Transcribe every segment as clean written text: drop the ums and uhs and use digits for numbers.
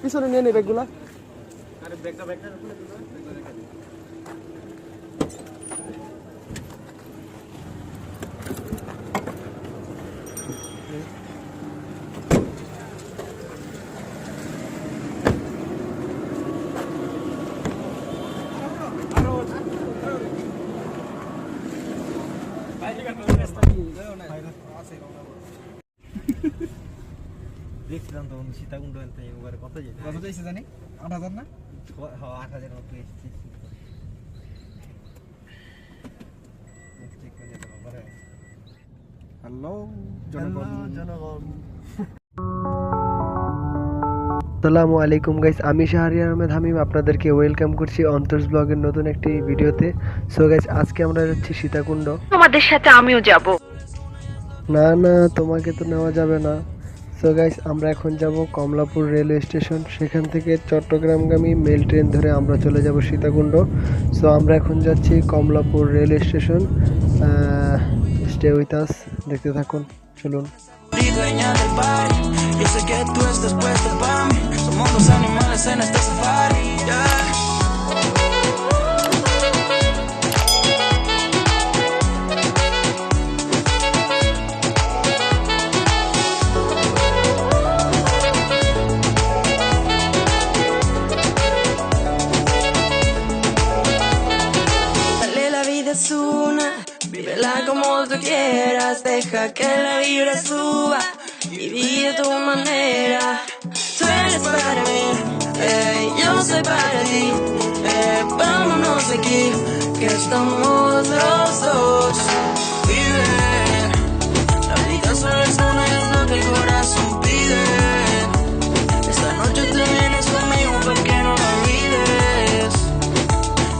পিছনে নিয়ে নেই ব্যাগগুলা। দেখছিলাম তখন সীতাকুণ্ড কত চাইছে জানি ৮,০০০ না? ৮,০০০ মতো এসেছি। হ্যালো জনগণ। আসসালামু আলাইকুম গাইস, আমি শাহরিয়ার আহমেদ হামিম আপনাদেরকে ওয়েলকাম করছি অন্তর্স ব্লগের নতুন একটি ভিডিওতে। সো গাইস, আজকে আমরা যাচ্ছি সীতাকুণ্ড। তোমাদের সাথে আমিও যাব। না না, তোমাকে তো নেওয়া যাবে না। সো গাইস, আমরা এখন যাব কমলাপুর রেলওয়ে স্টেশন। সেখান থেকে চট্টগ্রামগামী মেল ট্রেন ধরে আমরা চলে যাব সীতাকুণ্ড। সো আমরা এখন যাচ্ছি Kamalapur railway station. Stay with us, দেখতে থাকুন, চলুন। Dueña del party, yo sé que tú estás puesta para mí. Somos dos animales en este safari, yeah. Dale, la vida es una, vívela como tú quieras, deja que la vibra suba y vive a tu manera. Tú eres para mí, yo soy para ti, vámonos de aquí, que estamos los dos. Vive, la vida solo es una y es lo que el corazón pide. Esta noche te vienes conmigo para que no lo olvides.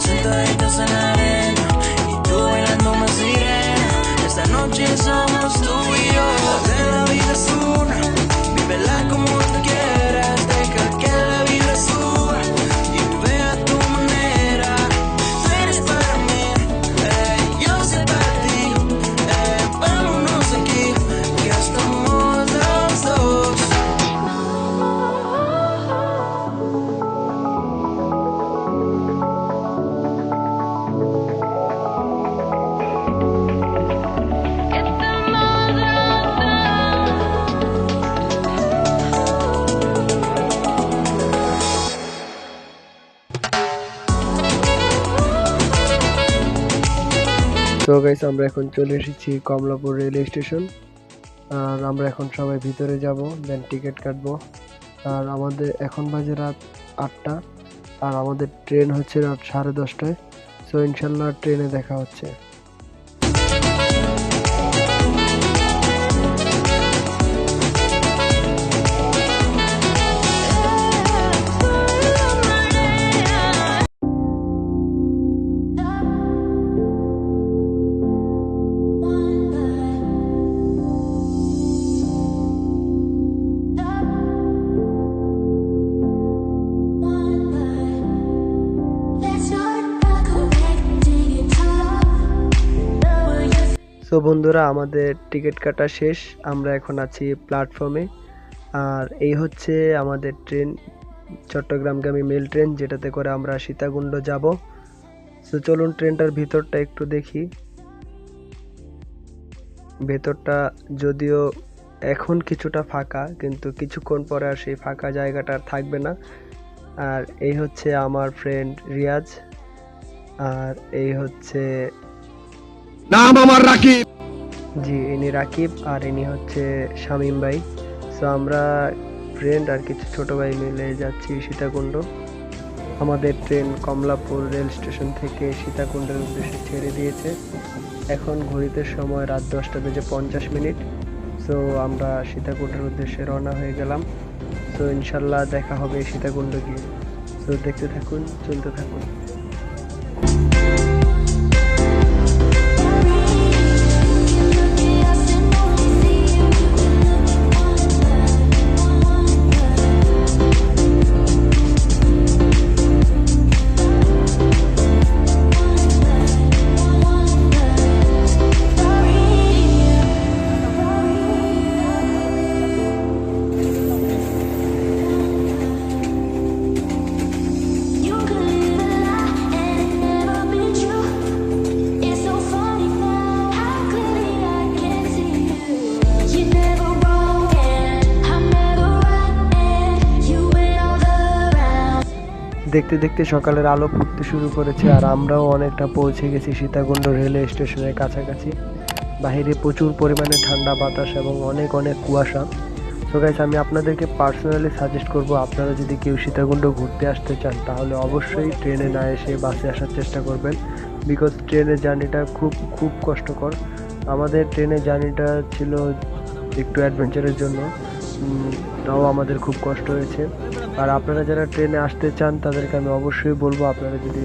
Sentaditos en la arena y tú bailando más sirena. Esta noche somos tú y yo. La vida es una, vívela como tú quieras. Deja que la vida suba y vive a tu manera. Tú eres para mí, yo soy para ti. Vámonos aquí, que estamos los dos. তো guys, আমরা এখন চলে এসেছি Kamalapur railway station. আর আমরা এখন সবাই ভিতরে যাব, দেন টিকিট কাটবো। আর আমাদের এখন বাজে রাত ৮টা, আর আমাদের ট্রেন হচ্ছে রাত 10:30টায়। সো ইনশাল্লাহ ট্রেনে দেখা হচ্ছে। তো বন্ধুরা, আমাদের টিকিট কাটা শেষ, আমরা এখন আছি প্ল্যাটফর্মে। আর এই হচ্ছে আমাদের ট্রেন, চট্টগ্রামগামী মেল ট্রেন, যেটাতে করে আমরা সীতাকুণ্ড যাব। তো চলুন ট্রেনটার ভিতরটা একটু দেখি। ভেতরটা যদিও এখন কিছুটা ফাঁকা, কিন্তু কিছুক্ষণ পরে আর সেই ফাঁকা জায়গাটা আর থাকবে না। আর এই হচ্ছে আমার ফ্রেন্ড রিয়াজ, আর এই হচ্ছে নাম আমার রাকিব। জি, ইনি রাকিব, আর ইনি হচ্ছে শামীম ভাই। সো আমরা ফ্রেন্ড আর কিছু ছোট ভাই মিলে যাচ্ছি সীতাকুণ্ড। আমাদের ট্রেন কমলাপুর রেল স্টেশন থেকে সীতাকুণ্ডের উদ্দেশ্যে ছেড়ে দিয়েছে। এখন ঘড়িতে সময় রাত 10:50। সো আমরা সীতাকুণ্ডের উদ্দেশ্যে রওনা হয়ে গেলাম। সো ইনশাল্লাহ দেখা হবে সীতাকুণ্ড গিয়ে। সো দেখতে থাকুন, চলতে থাকুন। দেখতে দেখতে সকালের আলো ফুটতে শুরু করেছে আর আমরাও অনেকটা পৌঁছে গেছি সীতাকুণ্ড রেলওয়ে স্টেশনের কাছাকাছি। বাইরে প্রচুর পরিমাণে ঠান্ডা বাতাস এবং অনেক অনেক কুয়াশা। সো গাইস, আমি আপনাদেরকে পার্সোনালি সাজেস্ট করব, আপনারা যদি কেউ সীতাকুণ্ড ঘুরতে আসতে চান তাহলে অবশ্যই ট্রেনে না এসে বাসে আসার চেষ্টা করবেন, বিকজ ট্রেনের জার্নিটা খুব খুব কষ্টকর। আমাদের ট্রেনের জার্নিটা ছিল একটু অ্যাডভেঞ্চারের জন্য, তাও আমাদের খুব কষ্ট হয়েছে। আর আপনারা যারা ট্রেনে আসতে চান তাদেরকে আমি অবশ্যই বলবো, আপনারা যদি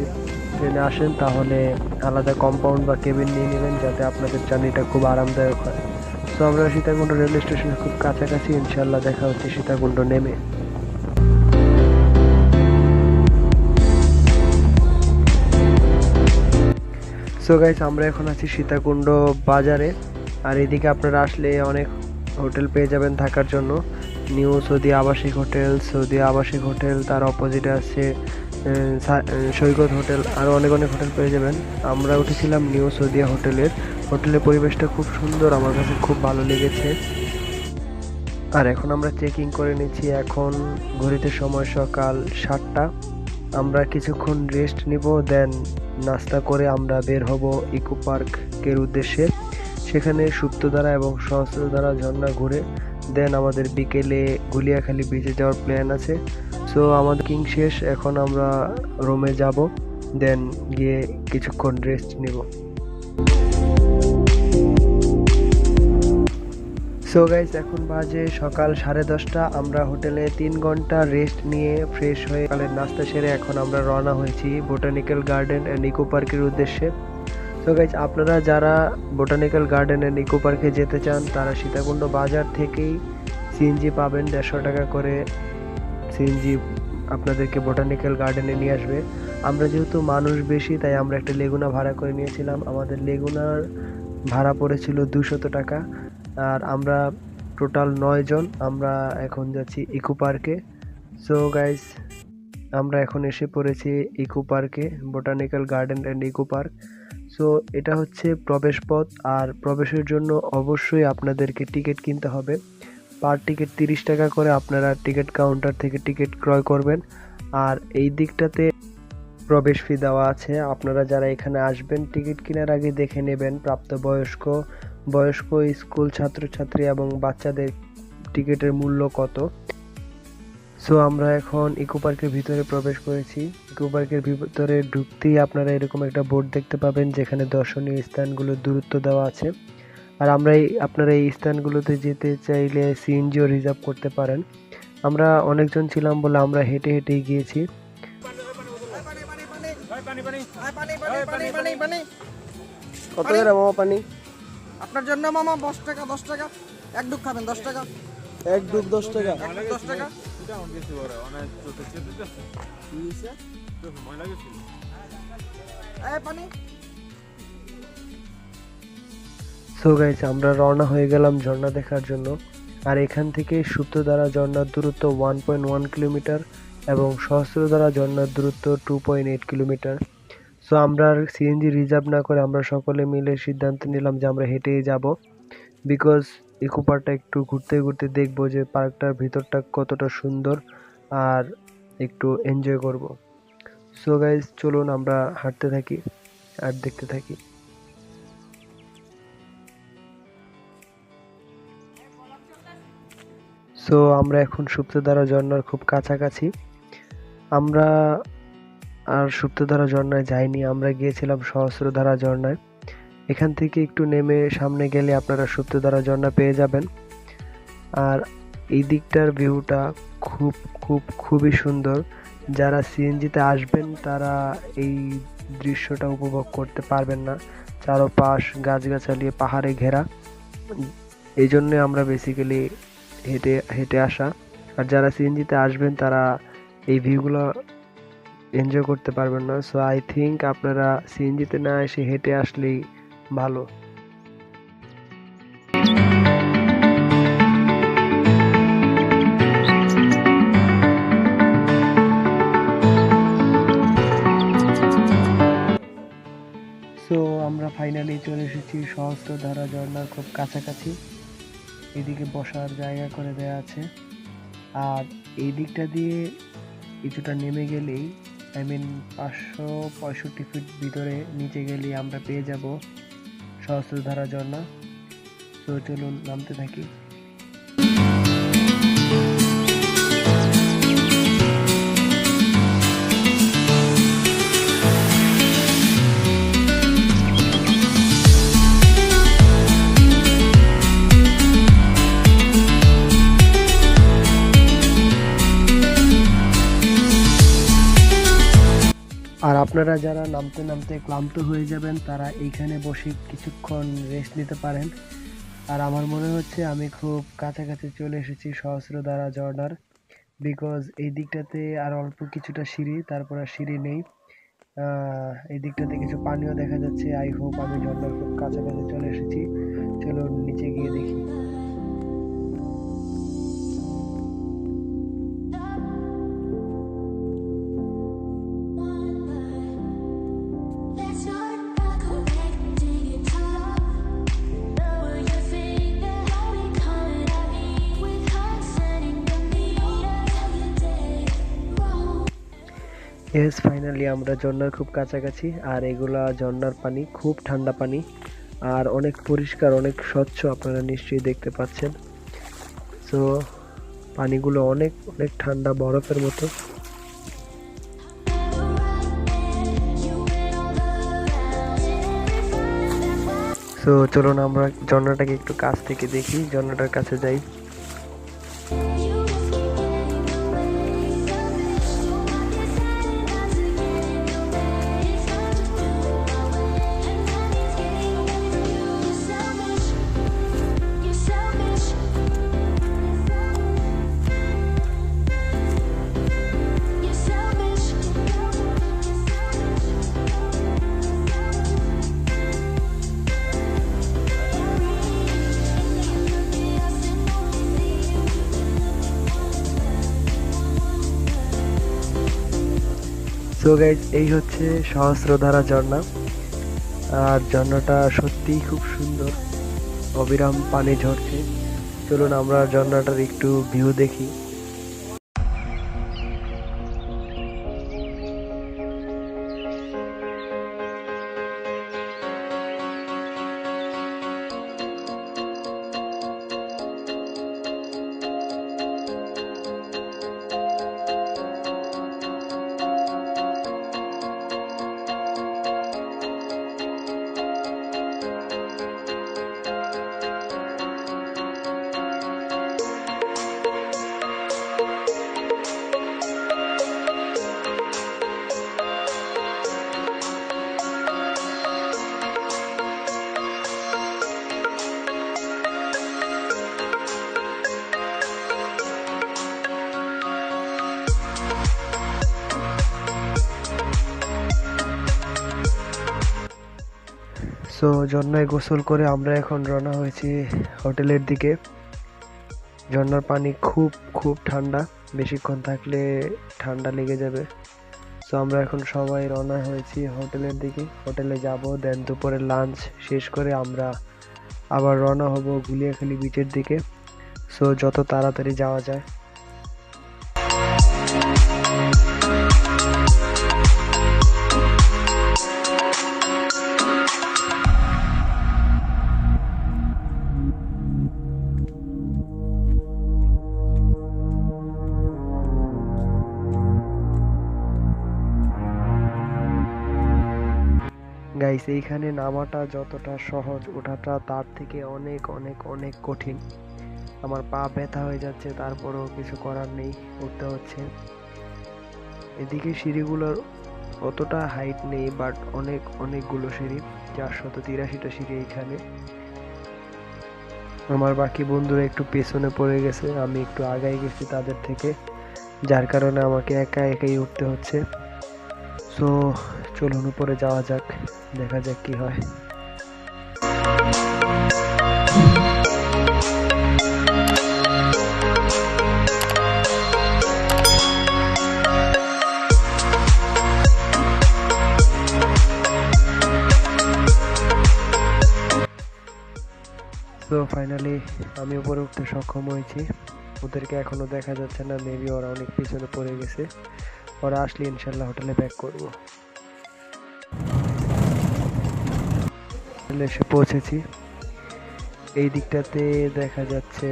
ট্রেনে আসেন তাহলে আলাদা কম্পাউন্ড বা কেবিন নিয়ে নেবেন, যাতে আপনাদের জার্নিটা খুব আরামদায়ক হয়। তো আমরা সীতাকুণ্ড রেলওয়ে স্টেশনের খুব কাছাকাছি, ইনশাল্লাহ দেখা হচ্ছে সীতাকুণ্ড নেমে। সো গাইস, আমরা এখন আছি সীতাকুণ্ড বাজারে। আর এদিকে আপনারা আসলে অনেক হোটেল পেয়ে যাবেন থাকার জন্য। নিউ সৌদি আবাসিক হোটেল, তার অপোজিটে আছে সৈকত হোটেল, আরও অনেক অনেক হোটেল পেয়ে যাবেন। আমরা উঠেছিলাম নিউ সৌদিয়া হোটেলের পরিবেশটা খুব সুন্দর, আমার কাছে খুব ভালো লেগেছে। আর এখন আমরা চেকিং করে নিচ্ছি। এখন ঘড়িতে সময় সকাল 7টা। আমরা কিছুক্ষণ রেস্ট নিব, দেন নাস্তা করে আমরা বের হব ইকো পার্কের উদ্দেশ্যে। সেখানে সুপ্তধারা এবং সহস্রধারা ঝর্ণা ঘুরে দেন আমাদের বিকেলে গুলিয়াখালী বিচে যাওয়ার প্ল্যান আছে। সো আমাদের কিং শেষ, এখন আমরা রুমে যাব, দেন গিয়ে কিছুক্ষণ রেস্ট নিব। সো গাইস, এখন বাজে সকাল 10:30। আমরা হোটেলে 3 ঘন্টা রেস্ট নিয়ে ফ্রেশ হয়ে সকালের নাস্তা সেরে এখন আমরা রওনা হয়েছি বোটানিক্যাল গার্ডেন অ্যান্ড ইকো পার্কের উদ্দেশ্যে। সো গাইস, আপনারা যারা বোটানিক্যাল গার্ডেন অ্যান্ড ইকো পার্কে যেতে চান তারা সীতাকুণ্ড বাজার থেকেই সিএনজি পাবেন। 150 টাকা করে সিএনজি আপনাদেরকে বোটানিক্যাল গার্ডেনে নিয়ে আসবে। আমরা যেহেতু মানুষ বেশি তাই আমরা একটা লেগুনা ভাড়া করে নিয়েছিলাম। আমাদের লেগুনার ভাড়া পড়েছিল 200 টাকা। আর আমরা টোটাল 9 জন আমরা এখন যাচ্ছি ইকো পার্কে। সো গাইস, আমরা এখন এসে পড়েছি ইকো পার্কে, botanical garden and eco park. So এটা হচ্ছে প্রবেশ পথ, আর প্রবেশের জন্য অবশ্যই আপনাদেরকে টিকিট কিনতে হবে। পার টিকিট 30 টাকা করে আপনারা টিকিট কাউন্টার থেকে টিকিট ক্রয় করবেন। আর এই দিকটাতে প্রবেশ ফি দেওয়া আছে। আপনারা যারা এখানে আসবেন টিকিট কেনার আগে দেখে নেবেন প্রাপ্তবয়স্ক, স্কুল ছাত্রছাত্রী এবং বাচ্চাদের টিকিটের মূল্য কত। সো আমরা এখন ইকো পার্কের ভিতরে প্রবেশ করেছি। ইকো পার্কের ভিতরে ঢুকতেই আপনারা এরকম একটা বোর্ড দেখতে পাবেন যেখানে দর্শনীয় স্থানগুলোর দূরত্ব দেওয়া আছে। আর আপনারা এই স্থানগুলোতে যেতে চাইলে সিএনজিও রিজার্ভ করতে পারেন। আমরা অনেকজন ছিলাম বলে আমরা হেঁটে হেঁটেই গিয়েছি। কত করে মামা পানি? আপনার জন্য মামা 10 টাকা 10 টাকা। এক ডুব খাবেন 10 টাকা। এক ডুব 10 টাকা। 10 টাকা। পানি। সো গাইস, আমরা রওনা হয়ে গেলাম ঝর্ণা দেখার জন্য। আর এখান থেকে সুপ্তধারা ঝর্ণার দূরত্ব 1.1 কিলোমিটার এবং সহস্রধারা ঝর্ণার দূরত্ব 2.8 কিলোমিটার। সো আমরা আর সিএনজি রিজার্ভ না করে আমরা সকলে মিলে সিদ্ধান্ত নিলাম যে আমরা হেঁটেই যাব, বিকজ ইকো পার্কটা একটু ঘুরতে ঘুরতে দেখবো যে পার্কটার ভিতরটা কতটা সুন্দর আর একটু এনজয় করব। সো গাইস, চলুন আমরা হাঁটতে থাকি আর দেখতে থাকি। সো আমরা এখন সুপ্তধারা ঝর্ণার খুব কাছাকাছি। আমরা আর সুপ্তধারা ঝর্ণায় যাইনি, আমরা গিয়েছিলাম সহস্রধারা ঝর্ণায়। এখান থেকে একটু নেমে সামনে গেলে আপনারা সুপ্তধারা ঝর্ণা পেয়ে যাবেন। আর এই দিকটার ভিউটা খুবই সুন্দর। যারা সিএনজিতে আসবেন তারা এই দৃশ্যটা উপভোগ করতে পারবেন না। চারপাশ গাছগাছালি পাহাড়ে ঘেরা, এই জন্য আমরা বেসিক্যালি হেঁটে আসা। আর যারা সিএনজিতে আসবেন তারা এই ভিউগুলো এনজয় করতে পারবেন না। সো আই থিঙ্ক আপনারা সিএনজিতে না এসে হেঁটে আসলেই ভালো। সো আমরা ফাইনালি চলে এসেছি সহস্রধারা ঝর্ণার খুব কাছাকাছি। এদিকে বসার জায়গা করে দেওয়া আছে। আর এই দিকটা দিয়ে কিছুটা নেমে গেলেই আই মিন 565 ফিট ভিতরে নিচে গেলে আমরা পেয়ে যাব সহস্রধারা ঝর্ণা। তো চলুন নামতে থাকি। আর আপনারা যারা নামতে নামতে ক্লান্ত হয়ে যাবেন তারা এইখানে বসে কিছুক্ষণ রেস্ট নিতে পারেন। আর আমার মনে হচ্ছে আমি খুব কাছাকাছি চলে এসেছি সহস্রধারা ঝর্ণার, বিকজ এই দিকটাতে আর অল্প কিছুটা সিঁড়ি, তারপর আর সিঁড়ি নেই। এই দিকটাতে কিছু পানিও দেখা যাচ্ছে। আই হোপ আমি ঝর্ণার খুব কাছাকাছি চলে এসেছি। চলুন নিচে গিয়ে দেখি। ইয়েস, ফাইনালি আমরা ঝর্ণার খুব কাছাকাছি। আর এগুলা ঝর্ণার পানি, খুব ঠান্ডা পানি আর অনেক পরিষ্কার, অনেক স্বচ্ছ, আপনারা নিশ্চয়ই দেখতে পাচ্ছেন। সো পানিগুলো অনেক অনেক ঠান্ডা, বরফের মতো। সো চলুন আমরা ঝর্ণাটাকে একটু কাছ থেকে দেখি, ঝর্ণাটার কাছে যাই। সো গাইজ, এই হচ্ছে সহস্রধারা ঝর্ণা। আর ঝর্ণাটা সত্যিই খুব সুন্দর, অবিরাম পানি ঝরছে। চলুন আমরা ঝর্ণাটার একটু ভিউ দেখি। সো ঝর্ণায় গোসল করে আমরা এখন রওনা হয়েছি হোটেলের দিকে। ঝর্ণার পানি খুব খুব ঠান্ডা, বেশিক্ষণ থাকলে ঠান্ডা লেগে যাবে। সো আমরা এখন সবাই রওনা হয়েছি হোটেলের দিকে। হোটেলে যাব, দেন দুপুরে লাঞ্চ শেষ করে আমরা আবার রওনা হব গুলিয়াখালী বিচের দিকে। সো যত তাড়াতাড়ি যাওয়া যায়। গাইস, এইখানে নামাটা যতটা সহজ, ওঠাটা তার থেকে অনেক অনেক অনেক কঠিন। আমার পা ব্যথা হয়ে যাচ্ছে, তারপরেও কিছু করার নেই, উঠতে হচ্ছে। এদিকে সিঁড়িগুলোর অতটা হাইট নেই, বাট অনেকগুলো সিঁড়ি, 483টা সিঁড়ি এইখানে। আমার বাকি বন্ধুরা একটু পেছনে পড়ে গেছে, আমি একটু আগাই গেছি তাদের থেকে, যার কারণে আমাকে একা একাই উঠতে হচ্ছে। সো চলুন উপরে যাওয়া যাক, দেখা যাক কি হয়। সো ফাইনালি আমি উপরে উঠতে সক্ষম হয়েছি। ওদেরকে এখনো দেখা যাচ্ছে না, মেবি ওরা অনেক পিছনে পড়ে গেছে। ওরা আসলে ইনশাল্লাহ হোটেলে ব্যাক করব। হোটেলে এসে পৌঁছেছি। এই দিকটাতে দেখা যাচ্ছে,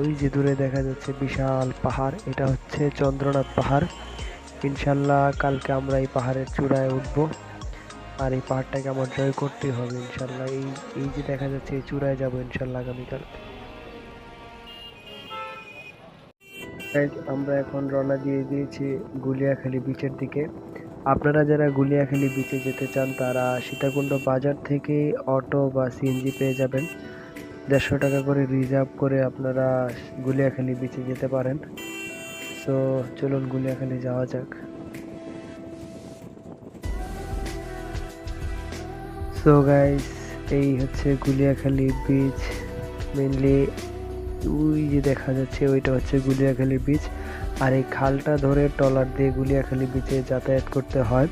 ওই যে দূরে দেখা যাচ্ছে বিশাল পাহাড়, এটা হচ্ছে চন্দ্রনাথ পাহাড়। ইনশাল্লাহ কালকে আমরা এই পাহাড়ের চূড়ায় উঠবো, আর এই পাহাড়টাকে আমার জয় করতে হবে ইনশাল্লাহ। এই যে দেখা যাচ্ছে এই চূড়ায় যাবো ইনশাল্লাহ আগামীকাল। আমরা এখন রওনা দিয়ে দিয়েছি গুলিয়াখালী বিচের দিকে। আপনারা যারা গুলিয়াখালী বিচে যেতে চান তারা সীতাকুণ্ড বাজার থেকে অটো বা সিএনজি পেয়ে যাবেন। 150 টাকা করে রিজার্ভ করে আপনারা গুলিয়াখালী বিচে যেতে পারেন। সো চলুন গুলিয়াখালী যাওয়া যাক। সো গাইস, এই হচ্ছে গুলিয়াখালী বিচ। মেইনলি ওই যে দেখা যাচ্ছে ওইটা হচ্ছে গুলিয়াখালী বিচ, আর এই খালটা ধরে ট্রলার দিয়ে গুলিয়াখালী বিচে যাতায়াত করতে হয়।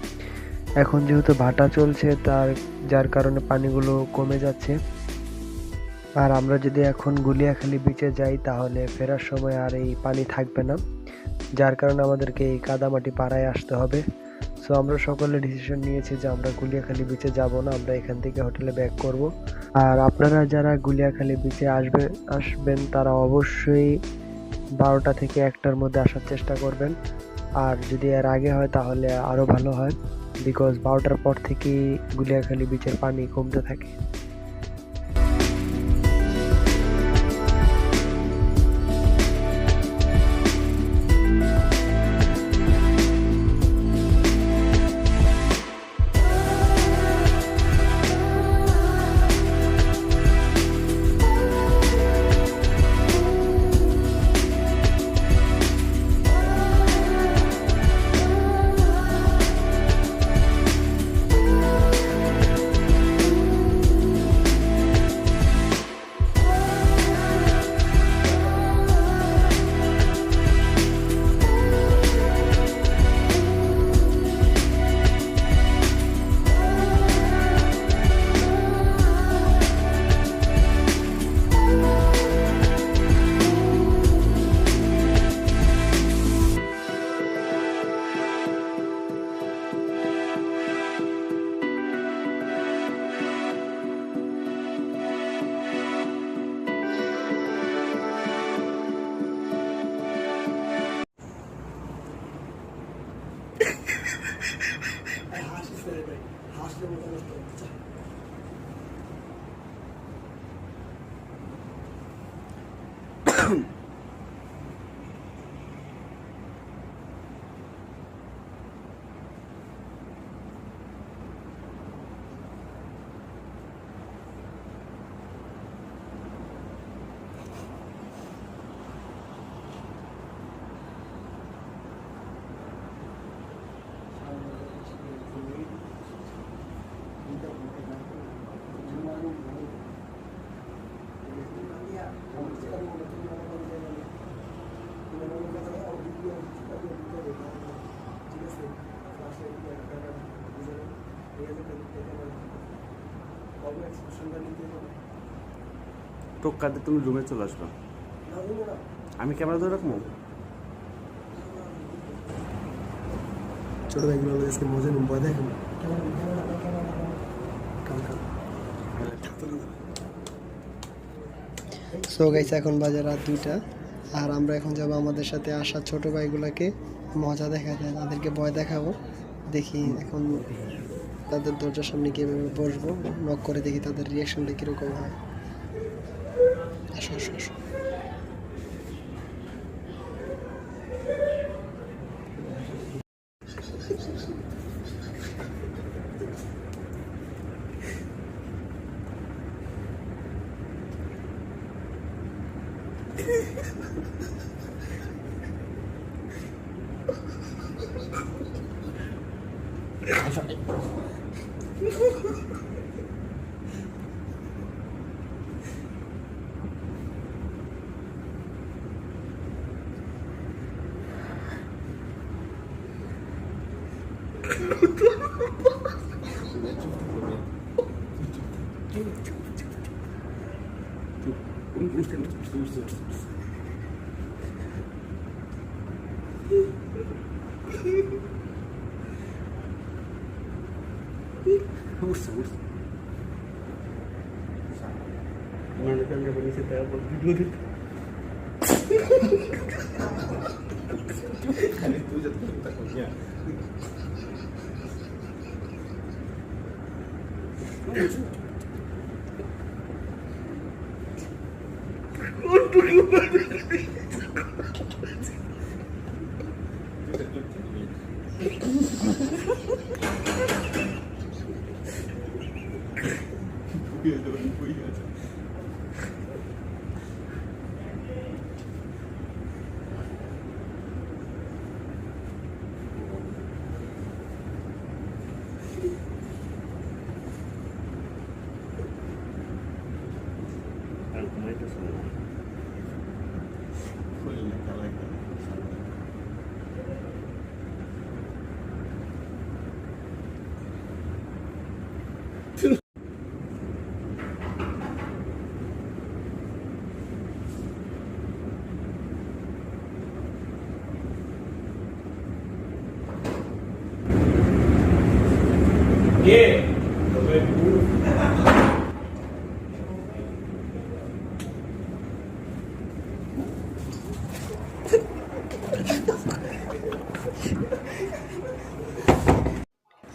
এখন যেহেতু ভাটা চলছে যার কারণে পানিগুলো কমে যাচ্ছে, আর আমরা যদি এখন গুলিয়াখালী বিচে যাই তাহলে ফেরার সময় আর এই পানি থাকবে না, যার কারণে আমাদেরকে এই কাদামাটি পাড়ায় আসতে হবে। সো আমরা সকলে ডিসিশন নিয়েছি যে আমরা গুলিয়াখালী বিচে যাব না, আমরা এখান থেকে হোটেলে ব্যাক করব। আর আপনারা যারা গুলিয়াখালী বিচে আসবেন তারা অবশ্যই 12টা থেকে 1টার মধ্যে আসার চেষ্টা করবেন। আর যদি এর আগে হয় তাহলে আরও ভালো হয়, বিকজ 12টার পর থেকেই গুলিয়াখালী বিচের পানি কমতে থাকে। টোক্কাতে তুমি রুমে চলে আসবা, আমি ক্যামেরা ধরে রাখবো। ছোট ভাইগুলো আজকে মজা নিন, ভয় দেখেন। সো গাইস, এখন বাজে রাত 2টা, আর আমরা এখন যাব আমাদের সাথে আসা ছোট ভাইগুলোকে মজা দেখাতে, তাদেরকে ভয় দেখাবো। দেখি এখন তাদের দরজার সামনে কীভাবে বসবো, নক করে দেখি তাদের রিয়াকশনটা কীরকম হয়। আসো আসো আসো। উঠছে মানে কালকে বলেছে তাই বল ভিডিও দিতে খালি তুই যত চিন্তা করিস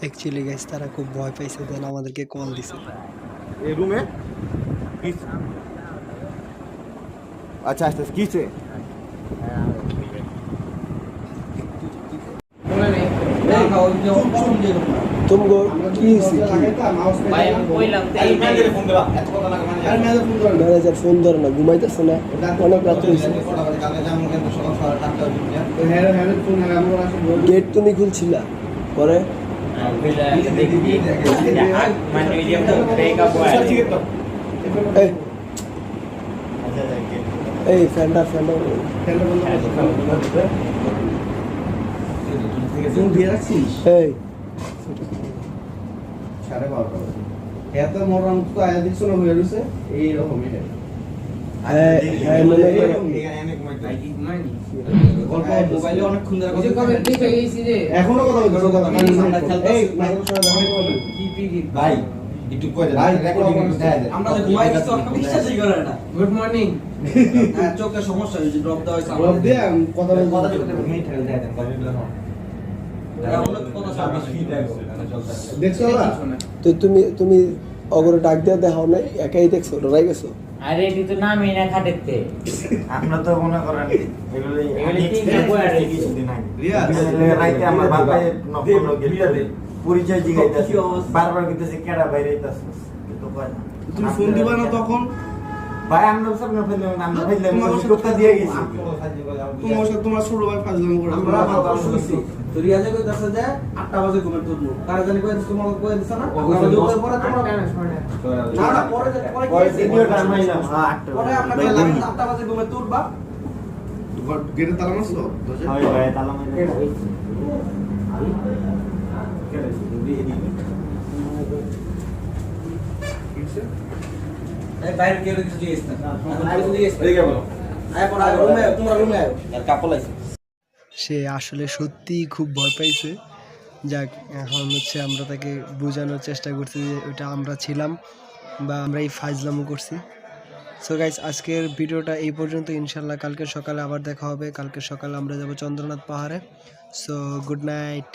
অ্যাকচুয়ালি গাইস তারা খুব ভয় পাইছে, দেন আমাদেরকে কল দিছে। এই রুমে আচ্ছা আচ্ছা কিছে তুমগো কি হইছে ম্যানেজার ফোন ধরে না, ঘুমাইতেছে না, অনেক রাত হয়েছে। গেট তুমি খুলছিলা পরে এই ফ্যান্ডার এই এখনো কথা ভাই একটু কই দেন আমরা ঘুমাই গেছি বিশ্বাসই করে না। গুড মর্নিং হ্যাঁ চোখে সমস্যা হইছে, ড্রপ দেওয়া হইছে, ড্রপ দিয়ে কথা বলতে মিনিট ঠেলে দেয় দেন কয়টা না দেখছো না তো তুমি অগরে ডাক দিয়ে দেখাও নাই, একাই দেখছো, ডরাই গেছো। আরে এটি তো নামই না খাটেতে। আপনারা তো মনে করেন এগুলো তিনটা বই আর কিছুদিন আগে রাইতে আমার বাবাই নকল গেছে পরিচয় জিগাইতাছে, বারবার কইতাছে কেডা বাইরে আইতাছে কিন্তু কয় না। তুমি ফোন দিবা না তখন? ভাই আমরা সব না ফেললাম, আমরা ফেললাম কথা দিয়ে গেছি। তোমার সাথে তোমার ছোট ভাই ফাজলাম করে আমরা কথা শুনছি তো রিয়াজে কইতাছে যে 8টা বাজে ঘুমের তুলবো, কারে জানি কইতাছে তোমাকে কই দিছ না? আমরা দুপুর পরে তোমরা না না পরে পরে ভিডিওটা আনাইলাম। হ্যাঁ পরে আপনাকে লাগে 8টা বাজে ঘুমের তুলবা। গেটে তালা মারছো? হয় ভাই তালা মাইরা এই বাইরে কেউ কিছু জিজ্ঞেস না, কিছু জিজ্ঞেস এদিকে বলো। আয় পড়া রুমে, তোমরা রুমে আয়, আর কাপড় লাইছে। সে আসলে সত্যিই খুব ভয় পাইছে। যাক, এখন হচ্ছে আমরা তাকে বোঝানোর চেষ্টা করছি যে ওটা আমরা ছিলাম বা আমরা এই ফাজলামো করছি। সো গাইস, আজকের ভিডিওটা এই পর্যন্ত। ইনশাল্লাহ কালকে সকালে আবার দেখা হবে। কালকে সকালে আমরা যাব চন্দ্রনাথ পাহাড়ে। So good night.